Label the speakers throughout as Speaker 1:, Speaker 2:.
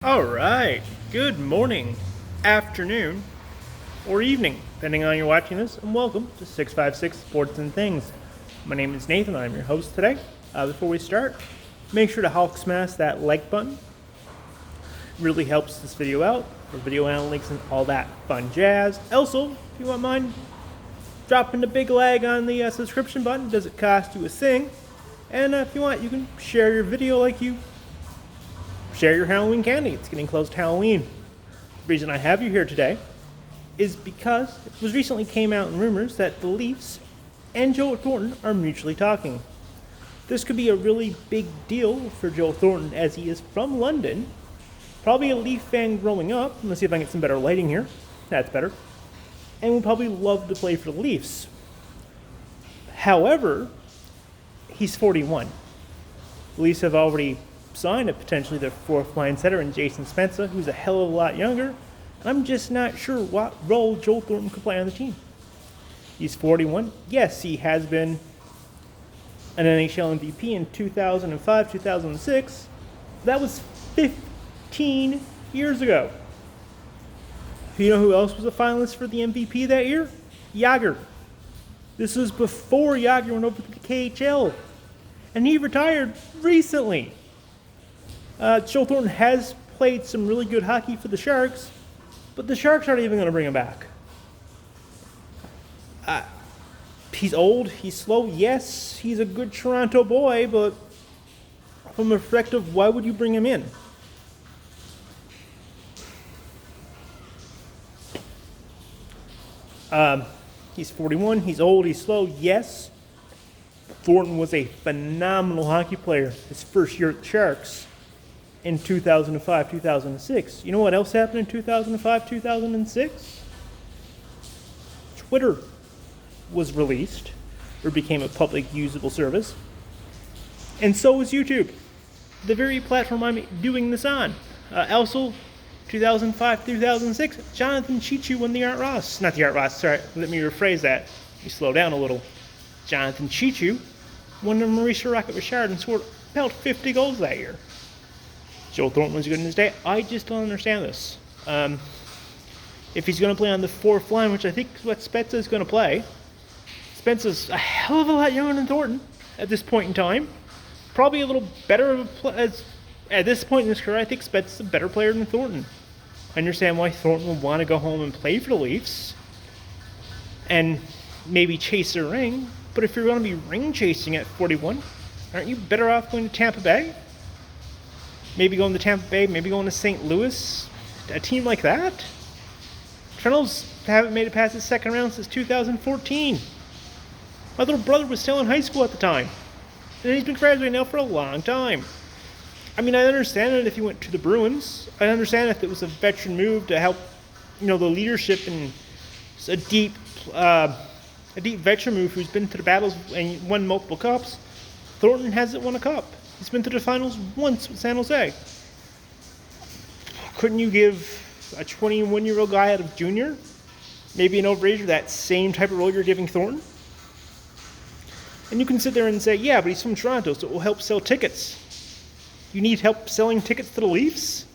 Speaker 1: All right. Good morning, afternoon, or evening, depending on you're watching this, and welcome to 656 Sports and Things. My name is Nathan. I'm your host today. Before we start, make sure to Hulk smash that like button. It really helps this video out for video analytics and all that fun jazz. Also, if you won't mind dropping the big lag on the subscription button, doesn't cost you a thing. And if you want, you can share your video like you share your Halloween candy. It's getting close to Halloween. The reason I have you here today is because it was recently came out in rumors that the Leafs and Joe Thornton are mutually talking. This could be a really big deal for Joe Thornton as he is from London, probably a Leaf fan growing up. Let's see if I can get some better lighting here. That's better. And would probably love to play for the Leafs. However, he's 41. The Leafs have already signed potentially their fourth line setter in Jason Spezza, who's a hell of a lot younger. And I'm just not sure what role Joel Thornton could play on the team. He's 41. Yes, he has been an NHL MVP in 2005, 2006. That was 15 years ago. You know who else was a finalist for the MVP that year? Jagr. This was before Jagr went over to the KHL. And he retired recently. Joe Thornton has played some really good hockey for the Sharks, but the Sharks aren't even going to bring him back. He's old, he's slow. Yes, he's a good Toronto boy, but from a perspective, why would you bring him in? He's 41, he's old, he's slow. Yes, Thornton was a phenomenal hockey player his first year at the Sharks. In 2005, 2006. You know what else happened in 2005, 2006? Twitter was released, or became a public usable service. And so was YouTube, the very platform I'm doing this on. Also, 2005, 2006, Jonathan Cheechoo won the Art Ross. Not the Art Ross, sorry, let me rephrase that. Let me slow down a little. Jonathan Cheechoo won the Maurice Rocket Richard and scored about 50 goals that year. Joe Thornton was good in his day. I just don't understand this. If he's going to play on the fourth line, which I think is what Spezza is going to play, Spezza's a hell of a lot younger than Thornton at this point in time. Probably a little better of at this point in his career. I think Spezza's a better player than Thornton. I understand why Thornton would want to go home and play for the Leafs and maybe chase a ring. But if you're going to be ring chasing at 41, aren't you better off going to Tampa Bay? Maybe going to Tampa Bay, maybe going to St. Louis. A team like that? Toronto's haven't made it past the second round since 2014. My little brother was still in high school at the time. And he's been graduating now for a long time. I mean, I understand it if he went to the Bruins. I understand if it was a veteran move to help, the leadership and a deep veteran move who's been to the battles and won multiple cups. Thornton hasn't won a cup. He's been to the finals once with San Jose. Couldn't you give a 21-year-old guy out of junior, maybe an overager, that same type of role you're giving Thornton? And you can sit there and say, yeah, but he's from Toronto, so it will help sell tickets. You need help selling tickets to the Leafs?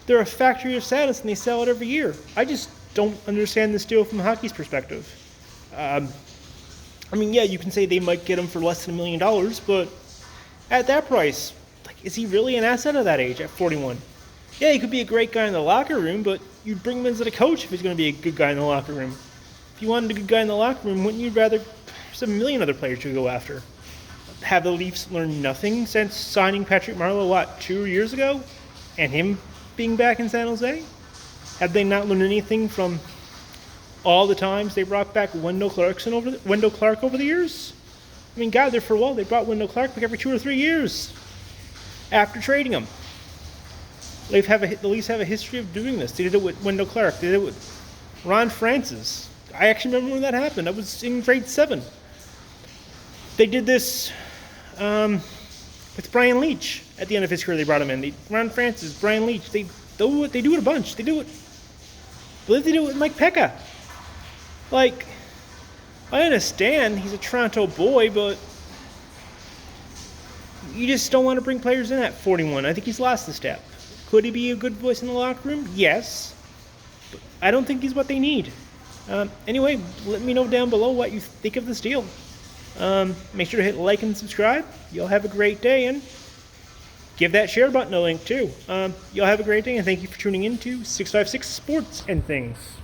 Speaker 1: They're a factory of sadness, and they sell it every year. I just don't understand this deal from hockey's perspective. You can say they might get him for less than $1 million, but at that price, is he really an asset of that age at 41? Yeah, he could be a great guy in the locker room, but you'd bring him as a coach if he's going to be a good guy in the locker room. If you wanted a good guy in the locker room, wouldn't you rather there's a million other players to go after? Have the Leafs learned nothing since signing Patrick Marleau, 2 years ago? And him being back in San Jose? Have they not learned anything from all the times they brought back Wendell Clark over the years? I mean, God, there for a while, they brought Wendell Clark back every 2 or 3 years after trading him. The Leafs have a history of doing this. They did it with Wendell Clark. They did it with Ron Francis. I actually remember when that happened. I was in grade 7. They did this with Brian Leach at the end of his career. They brought him in. Ron Francis, Brian Leach. They do it a bunch. They do it with Mike Pekka. I understand he's a Toronto boy, but you just don't want to bring players in at 41. I think he's lost the step. Could he be a good voice in the locker room? Yes. But I don't think he's what they need. Anyway, let me know down below what you think of this deal. Make sure to hit like and subscribe. Y'all have a great day, and give that share button a link too. Y'all have a great day, and thank you for tuning in to 656 Sports and Things.